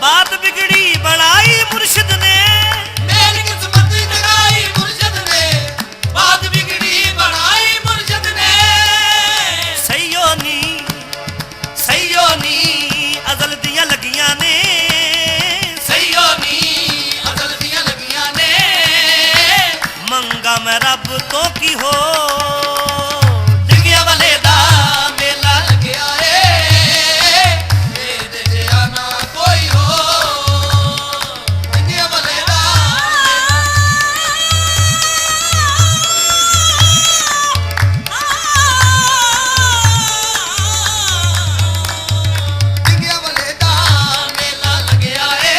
बात बिगड़ी बनाई मुर्शिद ने, मेरी किस्मत जगाई मुर्शिद ने, बात बिगड़ी बनाई मुर्शिद ने। सईयो नी अजल दियां लगियां ने, सईयो नी अजल दियां लगियां ने। मंगा मैं रब तो की हो, डिगिया वाले दा मेला लग्या ए, मेरे जिहा ना कोई हो। डिगिया वाले दा डिगिया वाले दा मेला लग्या ए,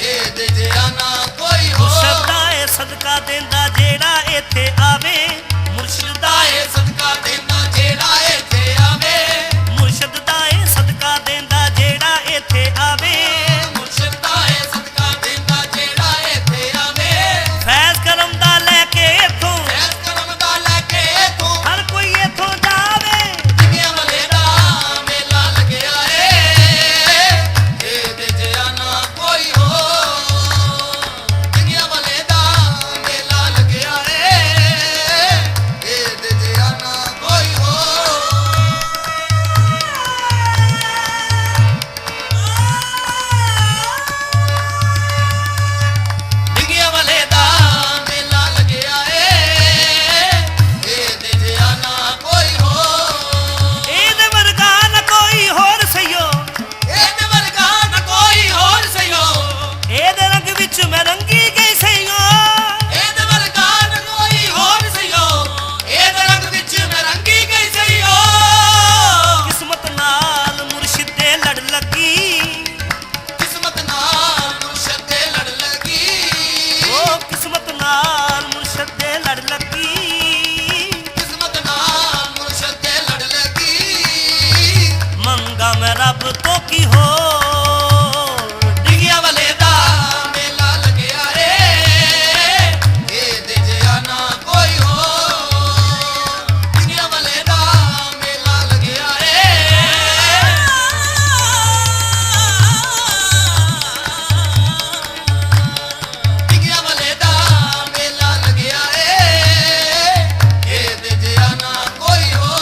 मेरे जिहा ना कोई हो। मुर्शदा ए सदका देंदा जेड़ा इत्थे आवे, मुर्शिद दा दाए सदका देंदा जेड़ा इत्थे आवे, मुर्शिद दा ए सदका देंदा जेड़ा इत्थे आवे। मुर्शिद दाए सदका देंदा जेड़ा इत्थे आवे। फैज़ करम दा लैके इत्थों फैज़ करम दा लैके इत्थों हर कोई इत्थों जावे। डिगिया वाले दा मेला लग्या ए, इहदे जिहा ना कोई हो। डिगिया वाले दा मेला लग्या ए, इहदे जिहा ना कोई हो। डिगिया वाले दा मेला लग्या ए, इहदे जिहा ना कोई हो। ਇਹਦੇ ਵਰਗਾ ਨਾ ਕੋਈ ਹੋਰ ਸਈਓ, ਇਹਦੇ ਵਰਗਾ ਨਾ ਕੋਈ ਹੋਰ ਸਈਓ, ਇਹਦੇ ਰੰਗ ਵਿੱਚ ਮੈਂ ਰੰਗੀ ਗਈ ਸਈਓ। ਇਹਦੇ ਵਰਗਾ ਨਾ ਕੋਈ ਹੋਰ ਸਈਓ, ਇਹਦੇ ਰੰਗ ਵਿੱਚ ਮੈਂ ਰੰਗੀ ਗਈ ਸਈਓ। ਕਿਸਮਤ ਨਾਲ ਮੁਰਸ਼ਿਦ ਦੇ ਲੜ ਲੱਗੀ, ਕਿਸਮਤ ਨਾਲ ਮੁਰਸ਼ਦ ਦੇ ਲੜ ਲੱਗੀ, ਉਹ ਕਿਸਮਤ ਨਾਲ ਮੁਰਸ਼ਿਦ ਦੇ ਲੜ ਲੱਗੀ। ਕਿਸਮਤ ਨਾਲ ਮੁਰਸ਼ਦ ਦੇ ਲੜ ਲੱਗੀ। ਮੰਗਾ ਮੈਂ ਰੱਬ ਤੋਂ ਕੀ ਹੋ, ਡਿਗਿਆ ਵਾਲੇ ਦਾ ਮੇਲਾ ਲੱਗਿਆ ਏ, ਇਹਦੇ ਜਿਹਾ ਨਾ ਕੋਈ ਹੋ। ਡਿਗਿਆ ਵਾਲੇ ਦਾ ਮੇਲਾ ਲੱਗਿਆ ਏ, ਡਿਗਿਆ ਵਾਲੇ ਦਾ ਮੇਲਾ ਲੱਗਿਆ ਏ, ਇਹਦੇ ਜਿਹਾ ਨਾ ਕੋਈ ਹੋ।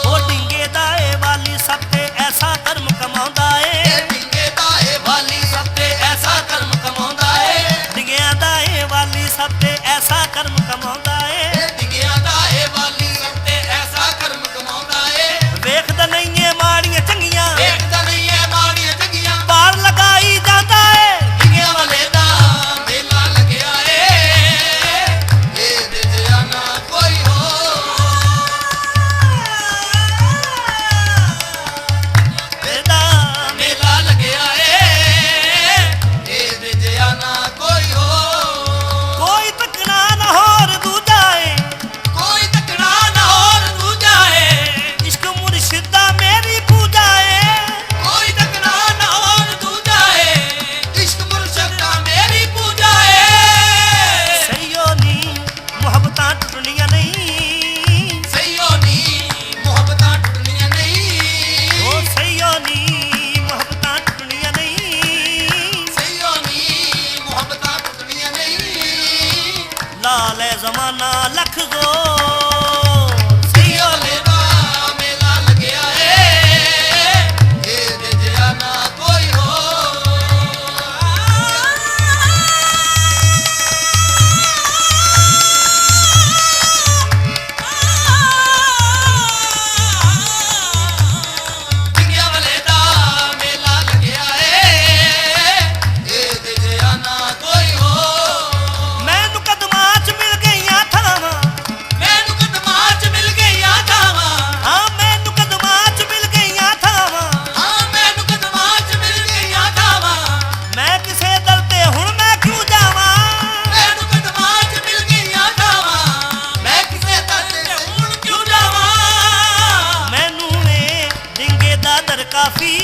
ਉਹ ਡਿੰਗੇ ਦਾ ਏ ਵਾਲੀ ਸਭ ਤੇ ਐਸਾ ਕਰਮ ਕਮਾਉਂਦਾ ਏ, ਇਹ ਡਿੰਗੇ ਦਾ ਏ ਵਾਲੀ ਸਭ ਤੇ ਐਸਾ ਕਰਮ ਕਮਾਉਂਦਾ ਏ, ਡਿੰਗਿਆਂ ਦਾ ਏ ਵਾਲੀ ਸਭ ਤੇ ਐਸਾ ਕਰਮ ਕਮਾਉਂਦਾ ਏ। ਇਹ ਡਿੰਗਿਆਂ ਦਾ ਏ ਵਾਲੀ ਸਭ ਤੇ ਐਸਾ ਕਰਮ ਕਮਾਉਂਦਾ ਏ। ਵੇਖਦਾ ਨਹੀਂ ਏ ਮਾੜੀਆਂ ਚੰਗੀਆਂ, ਦੇਖਦਾ ਨਹੀਂ ਏ ਮਾੜੀਆਂ ਚੰਗੀਆਂ, ਪਾਰ ਲਗਾਈ ਜਾਂਦਾ ਏ। ਡਿੰਗਿਆਂ ਵਾਲੇ ਦਾ ਮੇਲਾ ਲੱਗਿਆ ਏ, ਇਹਦੇ ਜਿਹਾ ਨਾ ਕੋਈ ਹੋ। ਇਹਦਾ ਮੇਲਾ ਲੱਗਿਆ ਏ, ਇਹਦੇ ਜਿਹਾ ਨਾ ਕੋਈ ਹੋ। ਕੋਈ ਤੱਕਣਾ ਨਾ ਹੋਰ ਦੂਜਾ ਏ, ਕੋਈ ਤੱਕਣਾ ਨਾ ਹੋਰ ਦੂਜਾ ਏ, ਇਸ਼ਕ ਮੁਰਸ਼ਿਦ ਦਾ ਮੇਰੀ ਪੂਜਾ ਏ। ਕੋਈ ਤੱਕਣਾ ਨਾ ਹੋਰ ਦੂਜਾ ਏ, ਇਸ਼ਕ ਮੁਰਸ਼ਦ ਦਾ ਮੇਰੀ ਪੂਜਾ ਏ। ਸਈਓ ਨੀ ਮੁਹੱਬਤਾਂ ਟੁੱਟਣੀਆਂ ਨਹੀਂ, ਸਈਓ ਨੀ ਮੁਹੱਬਤਾਂ ਟੁੱਟਣੀਆਂ ਨਹੀਂ, ਉਹ ਸਈਓ ਨੀ ਮੁਹੱਬਤਾਂ ਟੁੱਟਣੀਆਂ ਨਹੀਂ। ਸਈਓ ਨੀ ਮੁਹੱਬਤਾਂ ਟੁੱਟਣੀਆਂ ਨਹੀਂ। ਲਾ ਲੈ ਜ਼ਮਾਨਾ ਲੱਖ ਜ਼ੋਰ, ਸਈਓ ਵਾਲੇ ਦਾ ਮੇਲਾ ਲੱਗਿਆ ਏ, ਇਹਦੇ ਜਿਹਾ ਨਾ ਕੋਈ ਹੋ। ਡਿੰਗਿਆਂ ਵਾਲੇ ਦਾ ਮੇਲਾ ਲੱਗਿਆ ਏ, ਇਹਦੇ ਜਿਹਾ ਨਾ ਕੋਈ ਹੋ। ਮੈਨੂੰ ਕਦਮਾਂ 'ਚ ਮਿਲ ਗਈਆਂ ਥਾਵਾਂ, ਮੈਨੂੰ ਕਦਮਾਂ 'ਚ ਮਿਲ ਗਈਆਂ ਥਾਵਾਂ, ਹਾਂ ਮੈਨੂੰ ਕਦਮਾਂ 'ਚ ਮਿਲ ਗਈਆਂ ਥਾਵਾਂ। ਹਾਂ ਮੈਨੂੰ ਕਦਮਾਂ 'ਚ ਮਿਲ ਗਈਆਂ ਥਾਵਾਂ। ਮੈਂ ਕਿਸੇ ਦਰ ਤੇ ਹੁਣ ਮੈਂ ਕਿਉਂ ਜਾਵਾਂ, ਮੈਨੂੰ ਕਦਮਾਂ 'ਚ ਮਿਲ ਗਈਆਂ ਥਾਵਾਂ, ਮੈਂ ਕਿਸੇ ਦਰ ਤੇ ਹੁਣ ਕਿਉਂ ਜਾਵਾਂ। ਮੈਨੂੰ ਏ ਡਿੰਗੇ ਦਾ ਦਰ ਕਾਫੀ,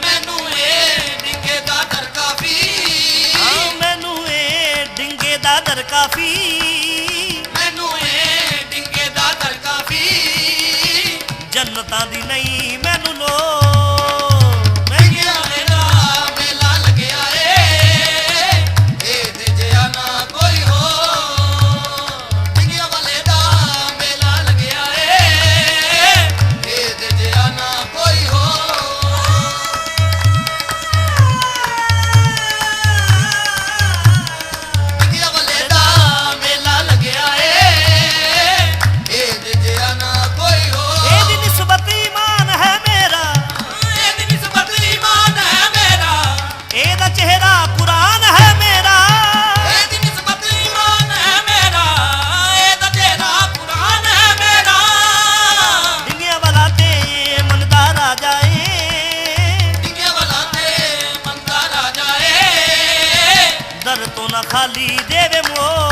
ਮੈਨੂੰ ਇਹ ਡਿੰਗੇ ਦਾ ਦਰ ਕਾਫੀ, ਹਾਂ ਮੈਨੂੰ ਏ ਡਿੰਗੇ ਦਾ ਦਰ ਕਾਫੀ। ਮੈਨੂੰ ਇਹ ਡਿੰਗੇ ਦਾ ਦਰ ਕਾਫੀ। ਜੰਨਤਾਂ ਦੀ ਨਹੀਂ ਮੈਨੂੰ ਲੋ, ਡਿੰਗਿਆਂ ਵਾਲੇ ਦਾ ਤੋਂ ਨਾ ਖਾਲੀ ਦੇਵੇ ਮੋਹ